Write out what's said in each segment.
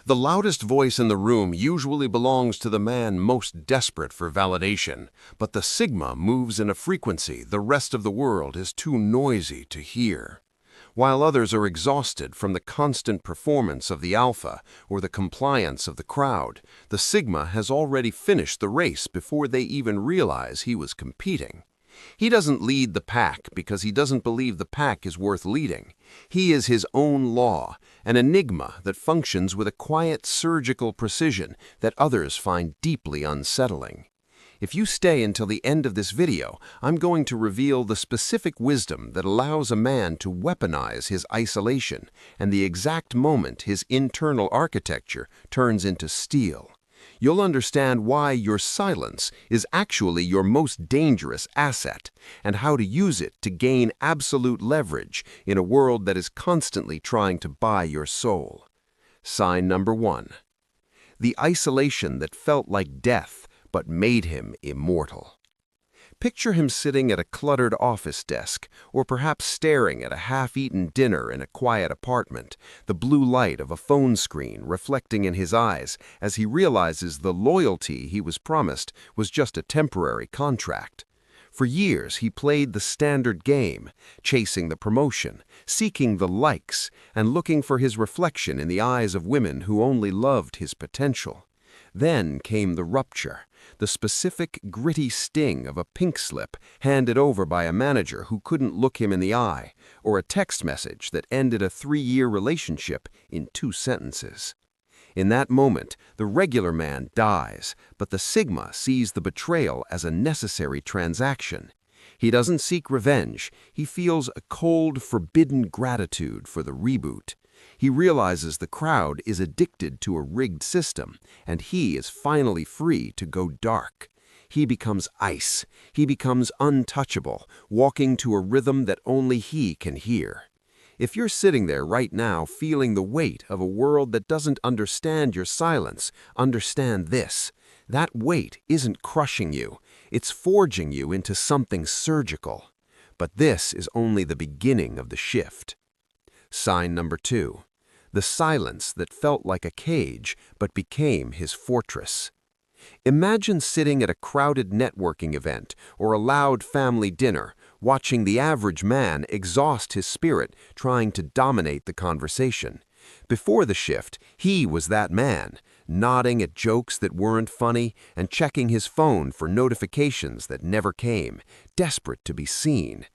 The loudest voice in the room usually belongs to the man most desperate for validation, but the Sigma moves in a frequency the rest of the world is too noisy to hear. While others are exhausted from the constant performance of the Alpha or the compliance of the crowd, the Sigma has already finished the race before they even realize he was competing. He doesn't lead the pack because he doesn't believe the pack is worth leading. He is his own law, an enigma that functions with a quiet surgical precision that others find deeply unsettling. If you stay until the end of this video, I'm going to reveal the specific wisdom that allows a man to weaponize his isolation and the exact moment his internal architecture turns into steel. You'll understand why your silence is actually your most dangerous asset and how to use it to gain absolute leverage in a world that is constantly trying to buy your soul. Sign number 1. The isolation that felt like death but made him immortal. Picture him sitting at a cluttered office desk, or perhaps staring at a half-eaten dinner in a quiet apartment, the blue light of a phone screen reflecting in his eyes as he realizes the loyalty he was promised was just a temporary contract. For years he played the standard game, chasing the promotion, seeking the likes, and looking for his reflection in the eyes of women who only loved his potential. Then came the rupture, the specific, gritty sting of a pink slip handed over by a manager who couldn't look him in the eye, or a text message that ended a 3-year relationship in 2 sentences. In that moment, the regular man dies, but the Sigma sees the betrayal as a necessary transaction. He doesn't seek revenge, he feels a cold, forbidden gratitude for the reboot. He realizes the crowd is addicted to a rigged system, and he is finally free to go dark. He becomes ice. He becomes untouchable, walking to a rhythm that only he can hear. If you're sitting there right now feeling the weight of a world that doesn't understand your silence, understand this. That weight isn't crushing you. It's forging you into something surgical. But this is only the beginning of the shift. Sign number 2. The silence that felt like a cage but became his fortress. Imagine sitting at a crowded networking event or a loud family dinner, watching the average man exhaust his spirit trying to dominate the conversation. Before the shift, he was that man, nodding at jokes that weren't funny and checking his phone for notifications that never came, desperate to be seen.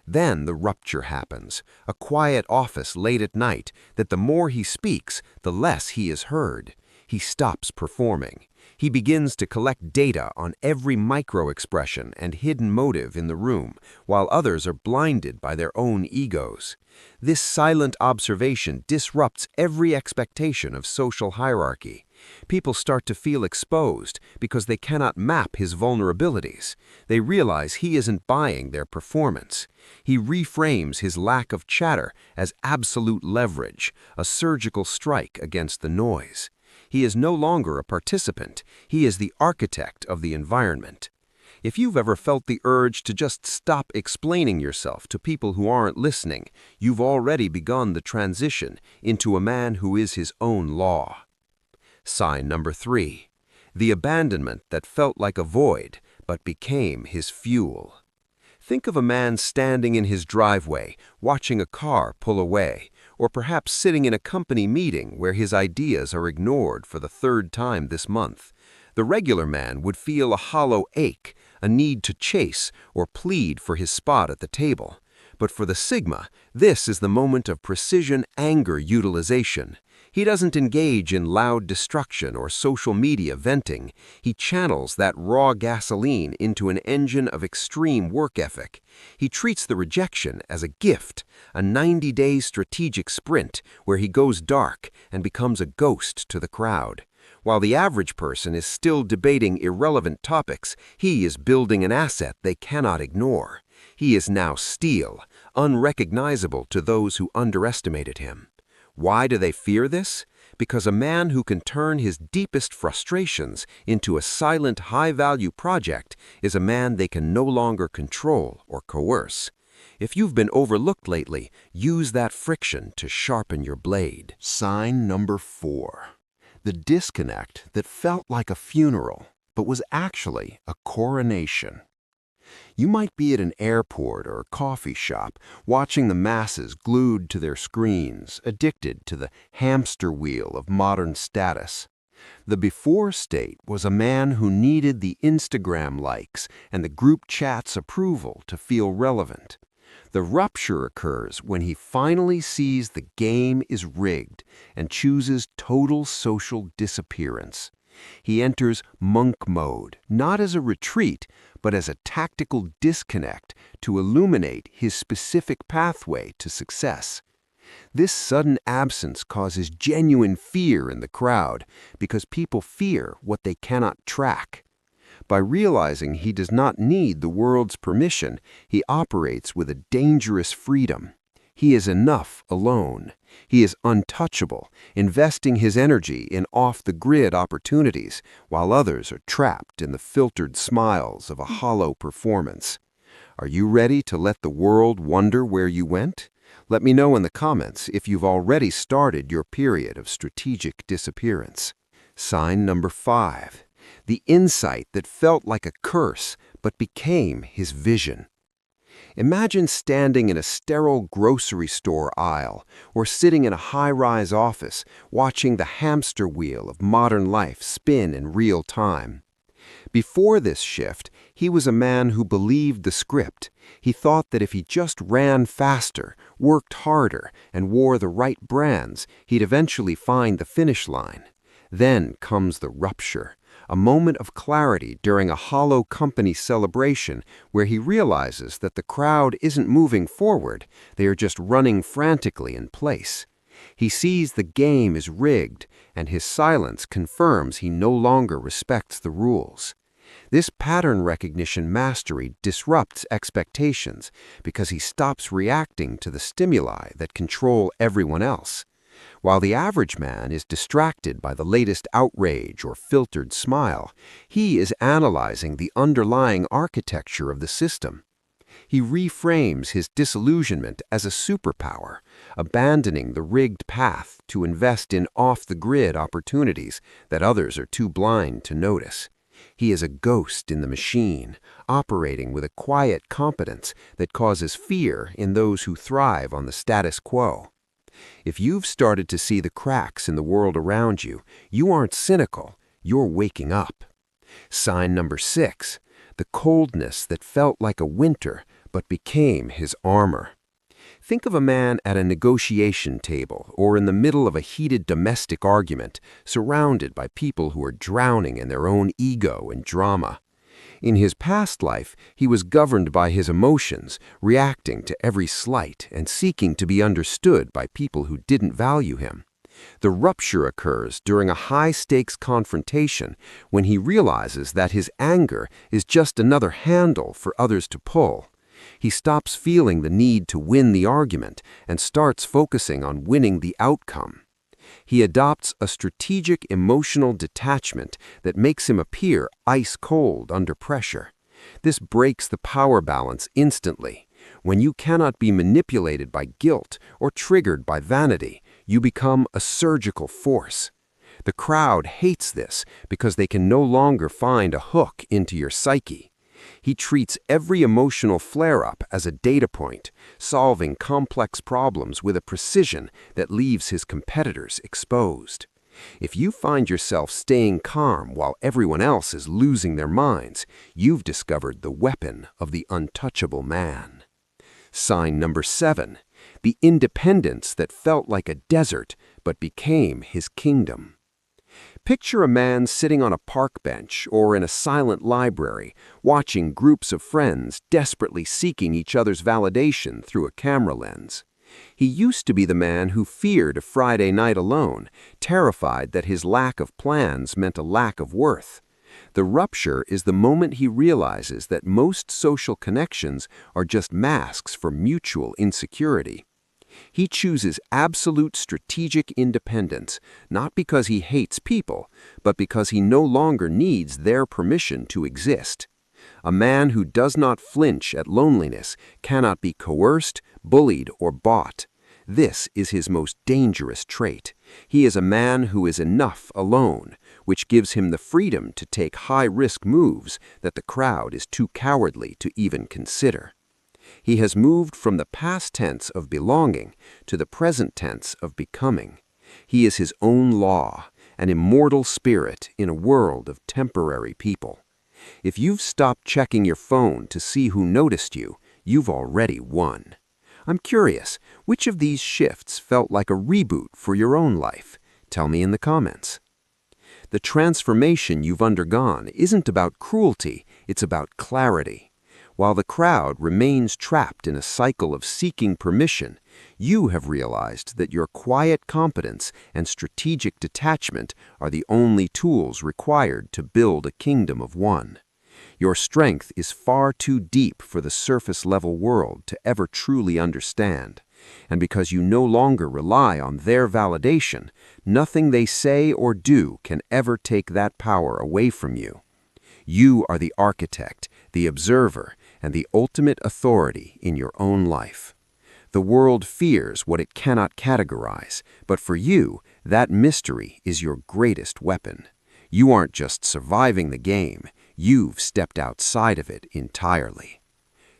Then the rupture happens, a quiet office late at night that the more he speaks, the less he is heard. He stops performing. He begins to collect data on every micro-expression and hidden motive in the room, while others are blinded by their own egos. This silent observation disrupts every expectation of social hierarchy. People start to feel exposed because they cannot map his vulnerabilities. They realize he isn't buying their performance. He reframes his lack of chatter as absolute leverage, a surgical strike against the noise. He is no longer a participant. He is the architect of the environment. If you've ever felt the urge to just stop explaining yourself to people who aren't listening, you've already begun the transition into a man who is his own law. Sign number 3. The abandonment that felt like a void, but became his fuel. Think of a man standing in his driveway, watching a car pull away, or perhaps sitting in a company meeting where his ideas are ignored for the 3rd time this month. The regular man would feel a hollow ache, a need to chase or plead for his spot at the table. But for the Sigma, this is the moment of precision anger utilization. He doesn't engage in loud destruction or social media venting. He channels that raw gasoline into an engine of extreme work ethic. He treats the rejection as a gift, a 90-day strategic sprint where he goes dark and becomes a ghost to the crowd. While the average person is still debating irrelevant topics, he is building an asset they cannot ignore. He is now steel, unrecognizable to those who underestimated him. Why do they fear this? Because a man who can turn his deepest frustrations into a silent, high-value project is a man they can no longer control or coerce. If you've been overlooked lately, use that friction to sharpen your blade. Sign number 4. The disconnect that felt like a funeral, but was actually a coronation. You might be at an airport or a coffee shop, watching the masses glued to their screens, addicted to the hamster wheel of modern status. The before state was a man who needed the Instagram likes and the group chat's approval to feel relevant. The rupture occurs when he finally sees the game is rigged and chooses total social disappearance. He enters monk mode, not as a retreat, but as a tactical disconnect to illuminate his specific pathway to success. This sudden absence causes genuine fear in the crowd because people fear what they cannot track. By realizing he does not need the world's permission, he operates with a dangerous freedom. He is enough alone. He is untouchable, investing his energy in off-the-grid opportunities, while others are trapped in the filtered smiles of a hollow performance. Are you ready to let the world wonder where you went? Let me know in the comments if you've already started your period of strategic disappearance. Sign number 5. The insight that felt like a curse but became his vision. Imagine standing in a sterile grocery store aisle or sitting in a high-rise office watching the hamster wheel of modern life spin in real time. Before this shift, he was a man who believed the script. He thought that if he just ran faster, worked harder, and wore the right brands, he'd eventually find the finish line. Then comes the rupture, a moment of clarity during a hollow company celebration where he realizes that the crowd isn't moving forward, they are just running frantically in place. He sees the game is rigged, and his silence confirms he no longer respects the rules. This pattern recognition mastery disrupts expectations because he stops reacting to the stimuli that control everyone else. While the average man is distracted by the latest outrage or filtered smile, he is analyzing the underlying architecture of the system. He reframes his disillusionment as a superpower, abandoning the rigged path to invest in off-the-grid opportunities that others are too blind to notice. He is a ghost in the machine, operating with a quiet competence that causes fear in those who thrive on the status quo. If you've started to see the cracks in the world around you, you aren't cynical, you're waking up. Sign number 6, the coldness that felt like a winter but became his armor. Think of a man at a negotiation table or in the middle of a heated domestic argument, surrounded by people who are drowning in their own ego and drama. In his past life, he was governed by his emotions, reacting to every slight and seeking to be understood by people who didn't value him. The rupture occurs during a high-stakes confrontation when he realizes that his anger is just another handle for others to pull. He stops feeling the need to win the argument and starts focusing on winning the outcome. He adopts a strategic emotional detachment that makes him appear ice-cold under pressure. This breaks the power balance instantly. When you cannot be manipulated by guilt or triggered by vanity, you become a surgical force. The crowd hates this because they can no longer find a hook into your psyche. He treats every emotional flare-up as a data point, solving complex problems with a precision that leaves his competitors exposed. If you find yourself staying calm while everyone else is losing their minds, you've discovered the weapon of the untouchable man. Sign number 7, the independence that felt like a desert but became his kingdom. Picture a man sitting on a park bench or in a silent library, watching groups of friends desperately seeking each other's validation through a camera lens. He used to be the man who feared a Friday night alone, terrified that his lack of plans meant a lack of worth. The rupture is the moment he realizes that most social connections are just masks for mutual insecurity. He chooses absolute strategic independence, not because he hates people, but because he no longer needs their permission to exist. A man who does not flinch at loneliness cannot be coerced, bullied, or bought. This is his most dangerous trait. He is a man who is enough alone, which gives him the freedom to take high-risk moves that the crowd is too cowardly to even consider. He has moved from the past tense of belonging to the present tense of becoming. He is his own law, an immortal spirit in a world of temporary people. If you've stopped checking your phone to see who noticed you, you've already won. I'm curious, which of these shifts felt like a reboot for your own life? Tell me in the comments. The transformation you've undergone isn't about cruelty, it's about clarity. While the crowd remains trapped in a cycle of seeking permission, you have realized that your quiet competence and strategic detachment are the only tools required to build a kingdom of one. Your strength is far too deep for the surface-level world to ever truly understand. And because you no longer rely on their validation, nothing they say or do can ever take that power away from you. You are the architect, the observer, and the ultimate authority in your own life. The world fears what it cannot categorize, but for you, that mystery is your greatest weapon. You aren't just surviving the game, you've stepped outside of it entirely.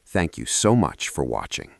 Thank you so much for watching.